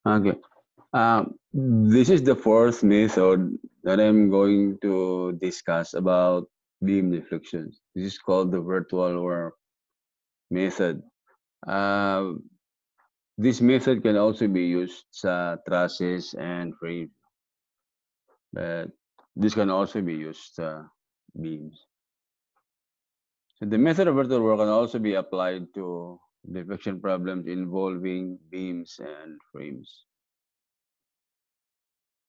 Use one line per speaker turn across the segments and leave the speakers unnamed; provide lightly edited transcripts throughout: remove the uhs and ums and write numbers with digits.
Okay. This is the fourth method that I'm going to discuss about beam deflections. This is called the virtual work method. Uh, this method can also be used sa trusses and frames, but this can also be used sa beams. So the method of virtual work can also be applied to deflection problems involving beams and frames.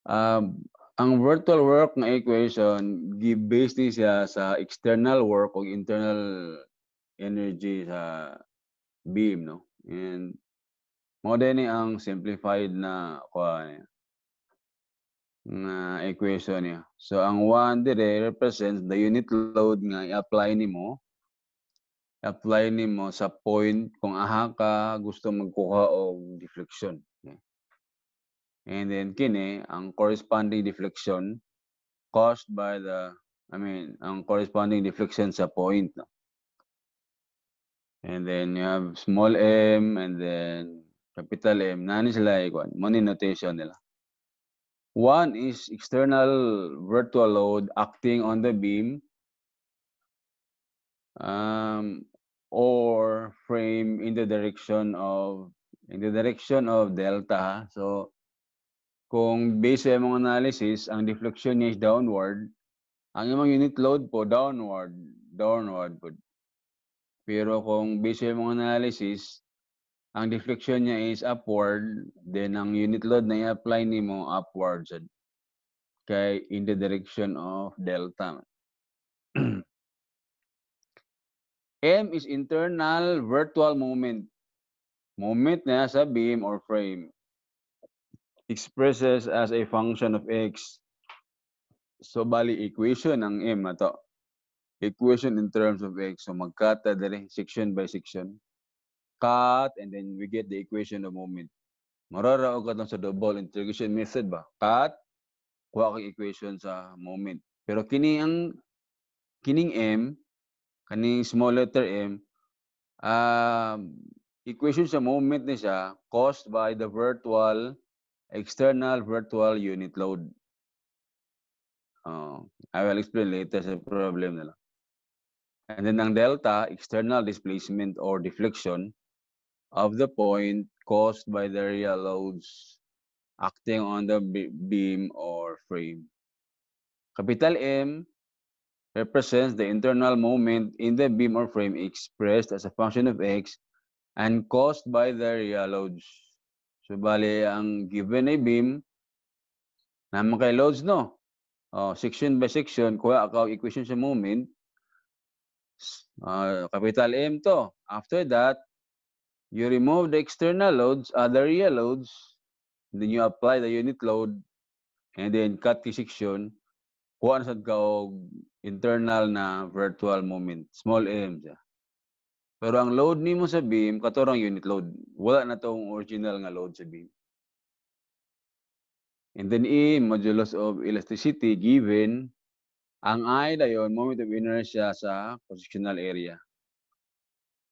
Ang virtual work na equation, based ni siya sa external work o internal energy sa beam, no? And mo din ni ang simplified na na equation niya. So ang 1 dire represents the unit load nga i-apply nimo sa point kung aha ka gusto magkuha og deflection. And then kini ang corresponding deflection caused by ang corresponding deflection sa point. No? And then you have small m and then capital M. Nani sila money notation nila. One is external virtual load acting on the beam or frame in the direction of delta. So kung base sa mga analysis, ang deflection niya is downward, ang imong unit load po downward po. Pero kung base sa mga analysis, ang deflection niya is upward, then ang unit load na i-apply nimo upward kay in the direction of delta. M is internal virtual moment. Moment na sa beam or frame. Expresses as a function of x. So bali equation ang M ato. Equation in terms of x. So mag-cut dire section by section. Cut and then we get the equation of moment. Mararaog ka sa double integration method ba? Cut, kuha kang equation sa moment. Pero kining M, kaning small letter M, equation sa moment ni siya caused by the external virtual unit load. I will explain later sa problem nila. And then ang delta, external displacement or deflection of the point caused by the real loads acting on the beam or frame. Capital M represents the internal moment in the beam or frame expressed as a function of x and caused by the real loads. So, bali, ang given ay beam, naman kay loads, no? Section by section, kuha ako equation sa moment, capital M to. After that, you remove the external loads, the real loads, then you apply the unit load, and then cut the section, kuha na sad ka og internal na virtual moment, small m siya. Pero ang load nimo sa beam, katurang unit load. Wala na tong original nga load sa beam. And then E, modulus of elasticity given, ang I dayon, moment of inertia sa cross-sectional area.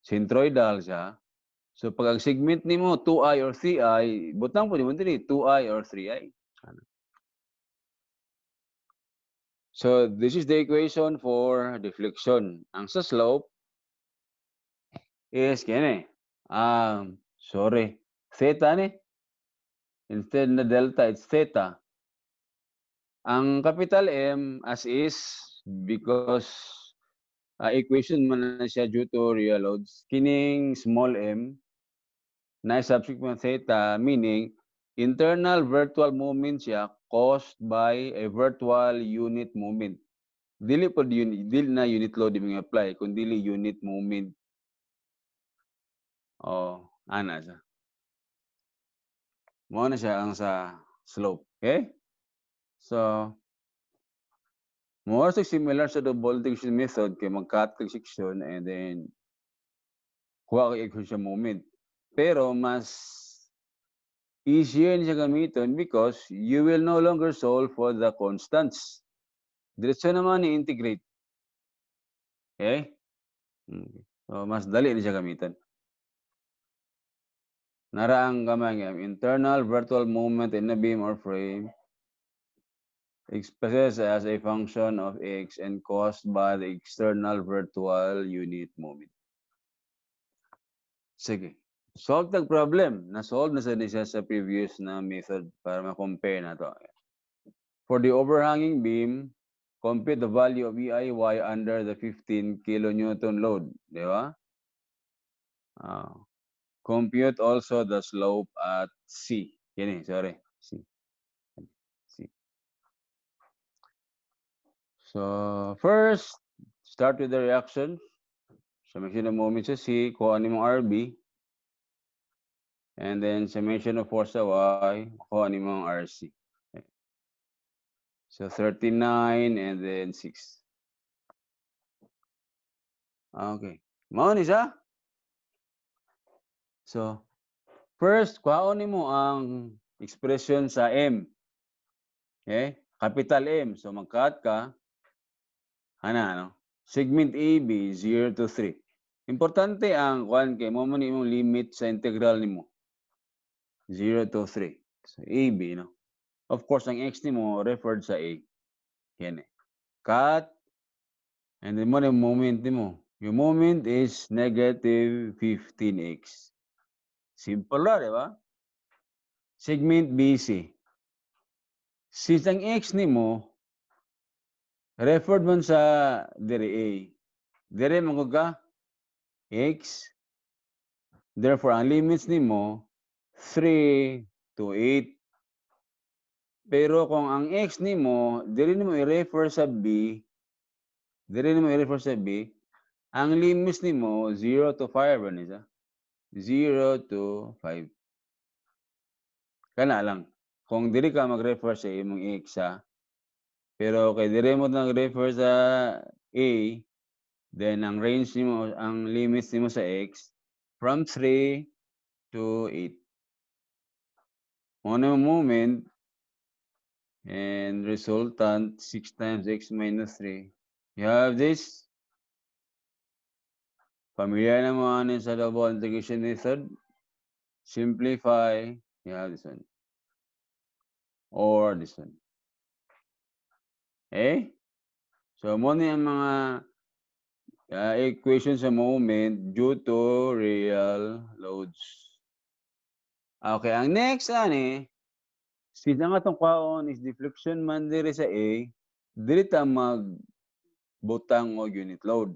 Centroidal siya. So pag ang segment nimo 2i or 3i, butang po nimo diri 2i or 3i. So this is the equation for deflection. Ang sa slope is kini. Theta ni. Instead na delta, it's theta. Ang capital M as is because equation man na siya due to real loads. Kining small m na subsequent theta meaning internal virtual moment siya caused by a virtual unit moment. Dili na unit load yung apply kundi unit moment. Ana siya. Mo na siya ang sa slope. Okay? So, more similar sa double integration method kay mag-cut kag section and then kuha kag equation moment. Pero mas easier niya gamiton because you will no longer solve for the constants. Diretso naman i-integrate. Okay? So, mas dali niya gamitan. Naraang kamay internal vertical movement in a beam or frame expresses as a function of x and caused by the external virtual unit movement. Sige. Solve the problem. Na-solve na siya sa previous na method para ma-compare na to. For the overhanging beam, compute the value of EIY under the 15 kilonewton load. Di ba? Compute also the slope at C. Yan sorry. C. C. So, first, start with the reaction. Summation of moment sa C, kuha ni mong RB. And then, summation of force sa Y, kuha ni mong RC. Okay. So, 39 and then 6. Okay. Mao ni siya. So, first, kuhaon mo ang expression sa M. Okay? Capital M. So, mag-cut ka. Ano? Segment AB, 0 to 3. Importante ang kuhan kay mo man imong limit sa integral nimo. 0 to 3. So, AB, no? Of course, ang x nimo referred sa A. Yan eh. Cut. And then mo yung moment nimo. Yung moment is negative 15x. Simple lang, di ba? Segment BC. Since ang x nimo referred man sa dire A. Dire mo ka x. Therefore, ang limits nimo 3 to 8. Pero kung ang x nimo dire nimo i-refer sa B, ang limits nimo 0 to 5 ani sa 0 to 5. Kana lang. Kung diri ka mag-refer sa imong x ha. Pero kay dire mo nang refer sa A, then ang range nimo, ang limits nimo sa x from 3 to 8. Mo moment and resultant 6 times x minus 3. You have this. Familiar naman sa double integration method. Simplify. You have this one. Or this one. Okay? So, mo na yung mga equations sa moment due to real loads. Okay, ang next since ang atong kwaon is deflection man dire sa A, dili ta magbutang og unit load.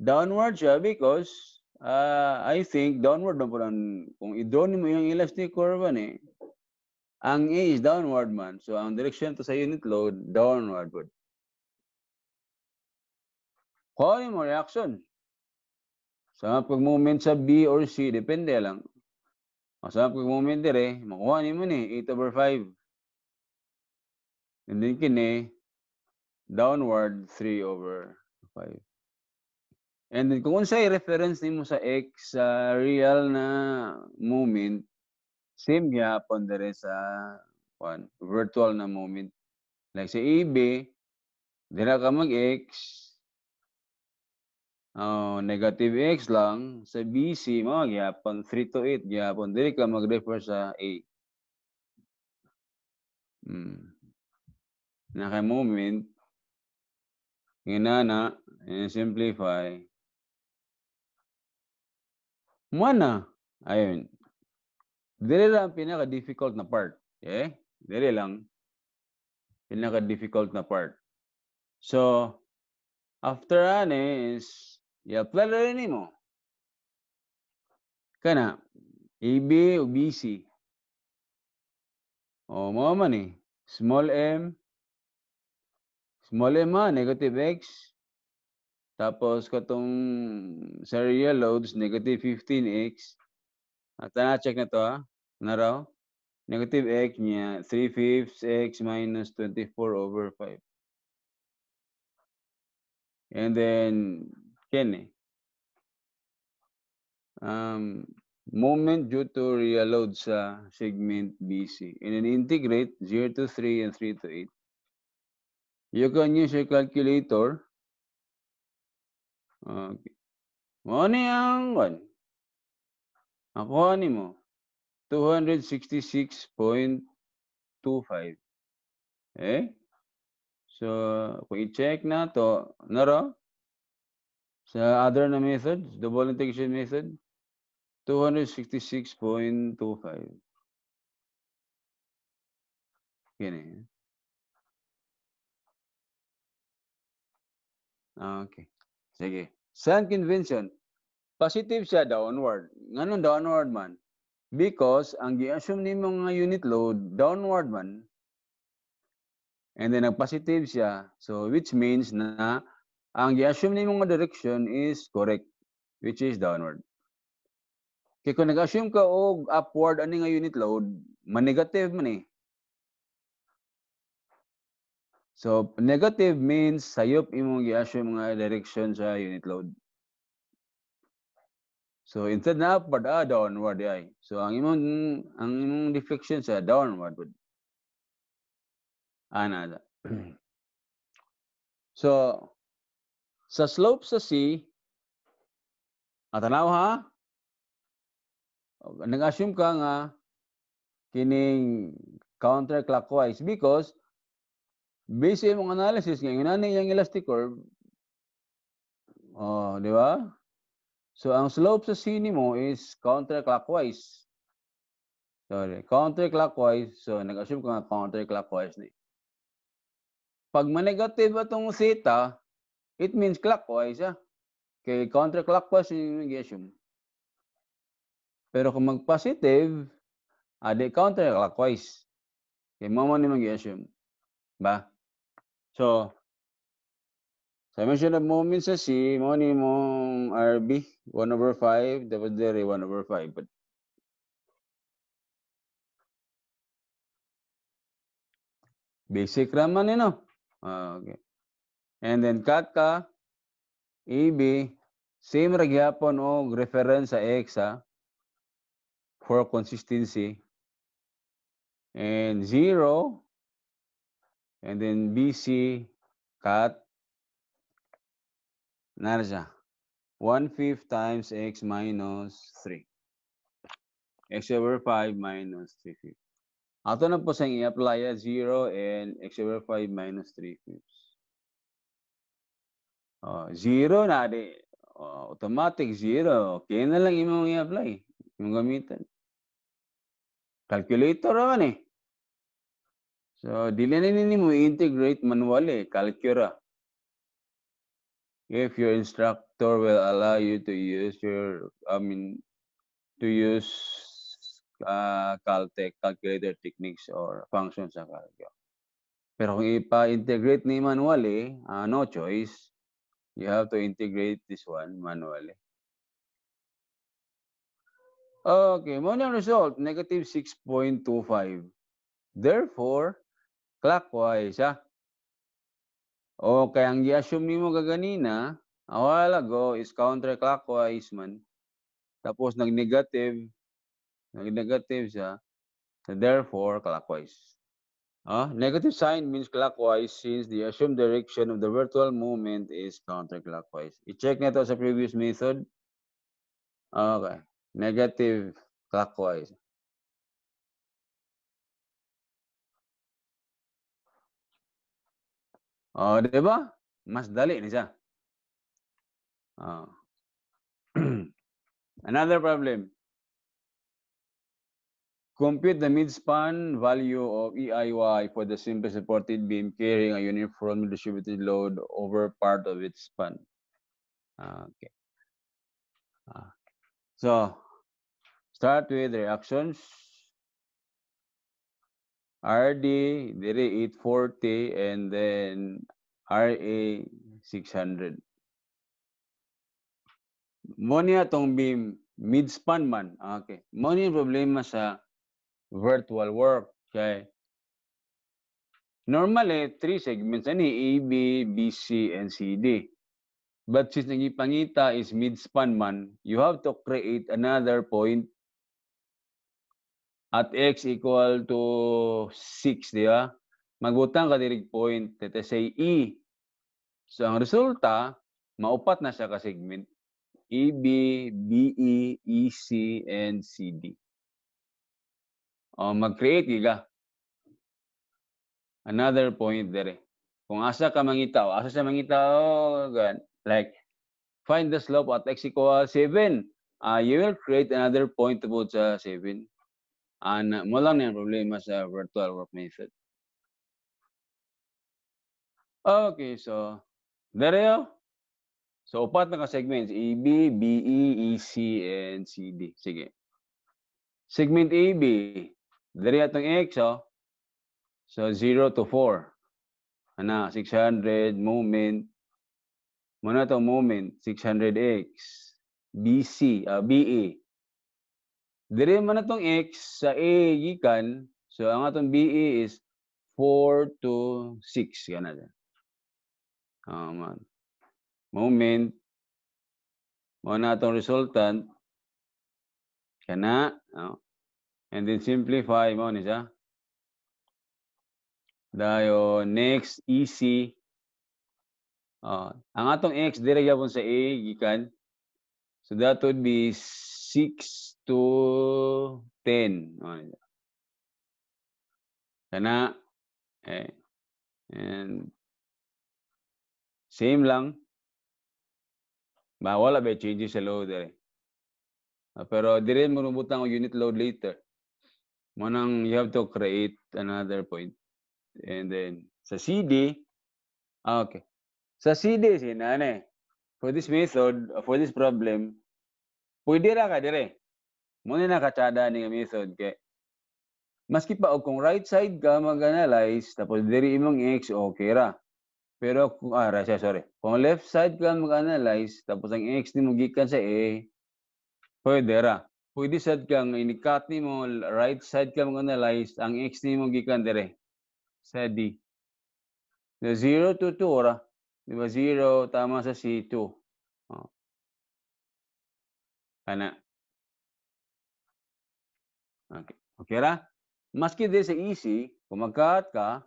Downward siya because I think downward na po kung i-draw mo yung elastic curve ni, ang A is downward man. So, ang direction to sa unit load, downward po. Kuha mo reaction. Sa pag-movement sa B or C, depende lang. Sa pag-movement dire, makuha mo ni 8/5. And then kini, downward 3/5. And then kung unsay reference nimo sa X sa real na moment, same gyapon dire sa virtual na moment. Like sa AB, dira ka mag-X, negative X lang. Sa BC, mga gyapon 3 to 8 gyapon. Dili ka mag-refer sa A. Naka-moment, inana, simplify. Mana, ayun. Dili lang pinaka-difficult na part. Okay? Dili lang pinaka-difficult na part. So, after is, i-apply rin mo. Kana, AB o BC. O, mga man small m negative x. Tapos, katong sa real loads, negative 15x. At na-check na to na raw. Negative x niya, 3/5 x minus 24/5. And then, moment due to real load sa segment BC. And then integrate 0 to 3 and 3 to 8. You can use your calculator. Okay. Ano yung Nakuha nimo 266.25. So kung i-check na to, naro sa other na method, double integration method, 266.25. Kini. Okay. Sige. Sign convention. Positive siya downward. Nganong downward man? Because ang gi-assume nimo nga unit load downward man, and then nag-positive siya, so which means na ang gi-assume nimo nga direction is correct, which is downward. Kaya kung nag-assume ka og upward ani nga unit load, man-negative man eh. So negative means sayop imong gi-assume nga direction sa unit load. So instead na upward, downward ay. So ang imong deflection sa downward would. Ana. So sa slope sa C, tanaw ha, nag-assume ka nga kining counterclockwise because based sa imong analysis nga inani yang elastic curve, di ba? So ang slope sa C nimo is counterclockwise. Sorry, counterclockwise. So nag-assume ka nga counterclockwise ni. Pag ma-negative atong theta, it means clockwise kay counterclockwise yung nag-assume. Pero kung mag-positive, di counterclockwise. Kay mo ni mag-assume. Ba? So, summation of moment sa C, mo ni mong RB, 1/5, dapat there 1/5. But basic raman ni no? Okay. And then cut ka, EB, same ra gyapon og reference sa X for consistency. And 0, and then BC, cut, nara siya. 1/5 times X minus 3. X/5 minus 3/5. Ato na po sa i-apply 0 and X/5 minus 3/5. 0 na di. Automatic 0. Kaya na lang imong i-apply. Yung gamitan. Calculator naman eh. So, dili na nini mo integrate manually. Calcura. If your instructor will allow you to use Caltech calculator techniques or functions sa Calculator. Pero kung ipa-integrate ni manually, no choice. You have to integrate this one manually. Okay, mo ang result, negative 6.25. Therefore, clockwise O kaya ang i-assume nimo kaganina, a while ago is counterclockwise man. Tapos nag-negative siya. So therefore, clockwise. Negative sign means clockwise since the assumed direction of the virtual movement is counterclockwise. I-check nito sa previous method. Okay. Negative clockwise. Di ba? Mas dali ni siya. Another problem. Compute the midspan value of EIY for the simple supported beam carrying a uniformly distributed load over part of its span. Okay. So, start with reactions. RD, dire 840, and then RA 600. Mo niya tong beam, midspan man. Okay. Mo niya problema sa virtual work. Okay. Normally, 3 segments ani, AB, BC, and CD. But since nagipangita is midspan man, you have to create another point at X equal to 6, di ba? Magbutang ka dirig point, let's say E. So, ang resulta, maupat na siya ka segment, EB, BE, EC, and CD. Mag-create giga. Another point there. Kung asa ka mangitaw, asa siya mangitaw, like, find the slope at x equals 7. You will create another point about sa 7. Mo lang na yung problema sa virtual work method. Okay, so, there you. So, upat na ka-segments, EB, BE, EC, and CD. Sige. Segment AB, there atong X, so 0 to 4. 600, moment. Muna itong moment, 600X. BC, BE. Dire man itong X sa A gikan, so ang atong BE is 4 to 6. Kana dyan. Moment. Muna itong resultant. Kana. And then simplify mo ni siya. Dayon, next, EC. Ang atong X, dire yapon sa A gikan. So that would be 6 to 10. Kana. And same lang. Wala ba changes sa load pero dire mo rubutang ang unit load later. Manang you have to create another point. And then sa CD, okay. Sa CD sinane. For this method, for this problem, pwede ra ka dire. Muna nakatsada ni method kay maski pa og kung right side ka mag-analyze tapos diri imong X okay ra. Pero kung kung left side ka mag-analyze tapos ang X nimo gikan sa A, pwede ra. Pwede sad kang inikat nimo right side ka mag-analyze ang X nimo gikan dire sa D. 0 to 2 ra. Di ba 0 tama sa C2. Kana. Okay. Okay ra? Maski din sa easy, kung mag-cut ka,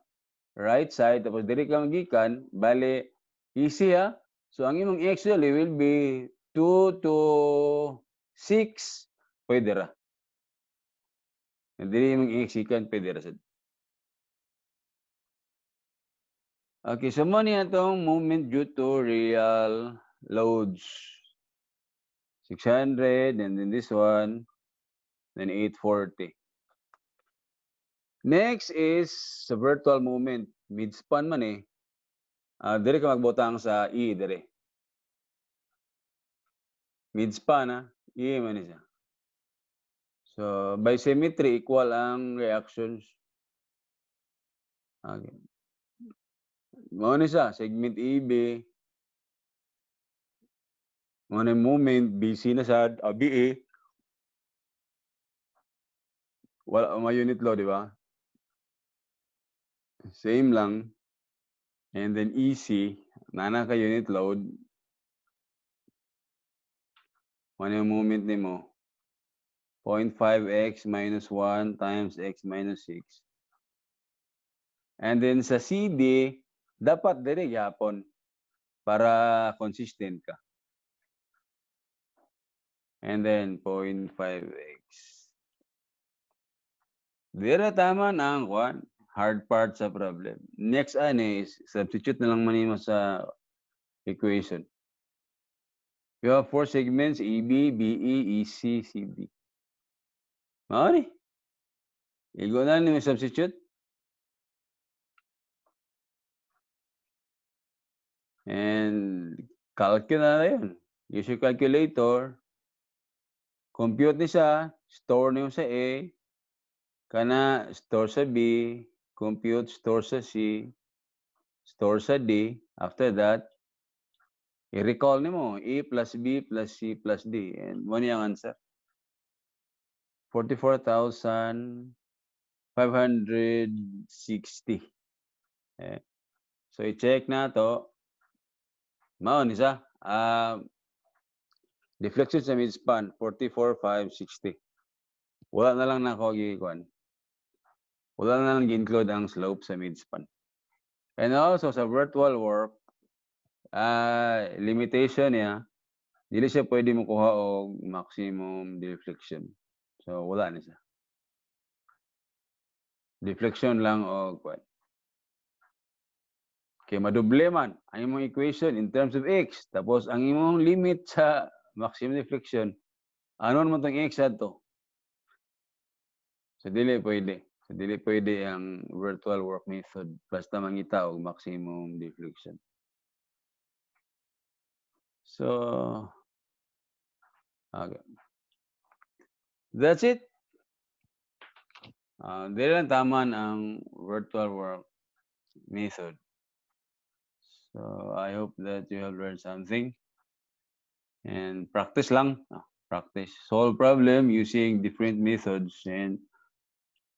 right side, tapos diri ka magikan, bale, easy ha? So, ang imong actually will be 2 to 6, pwede ra. Diri imong exikan, pwede ra sad. Okay, so mo niya itong moment due to real loads. 600, and then this one, then 840. Next is sa virtual movement. Mid-span man dire ka magbutang sa E dire. Mid-span E man siya. So, by symmetry, equal ang reactions. Okay. Mao ni siya, segment EB. Mao ni moment, BC na siya, BE. Wala may unit load, di ba? Same lang. And then EC, nana ka unit load. Mao ni moment nimo. 0.5x minus 1 times x minus 6. And then sa CD, dapat dire yapon para consistent ka. And then 0.5x. Dire tama na ang hard part sa problem. Next is substitute na lang manimo sa equation. You have 4 segments, EB, BE, EC, CD. Mao ni. Igo na ni substitute. And calculate na yun. Use your calculator. Compute ni siya. Store niyo sa A. Kana store sa B. Compute, store sa C. Store sa D. After that, i-recall ni mo. A plus B plus C plus D. And mo niya ang answer. 44,560. So, i-check na to. Mao ni siya. Deflection sa midspan, 44,560. Wala na lang na ako gikuan. Wala na lang gi-include ang slope sa midspan. And also sa virtual work, limitation niya, dili siya pwede makuha og maximum deflection. So wala na siya. Deflection lang og kwan. Okay, madoble man ang imong equation in terms of x. Tapos ang imong limit sa maximum deflection, ano man tong x adto? So dili pwede. So dili pwede ang virtual work method basta mangita og maximum deflection. So okay. That's it. Dili lang taman ang virtual work method. So I hope that you have learned something. And practice lang. Practice. Solve problem using different methods. And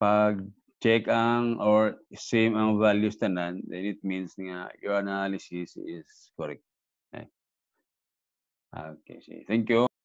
pag check ang or same ang values tanan, then it means nga your analysis is correct. Okay. Okay. Thank you.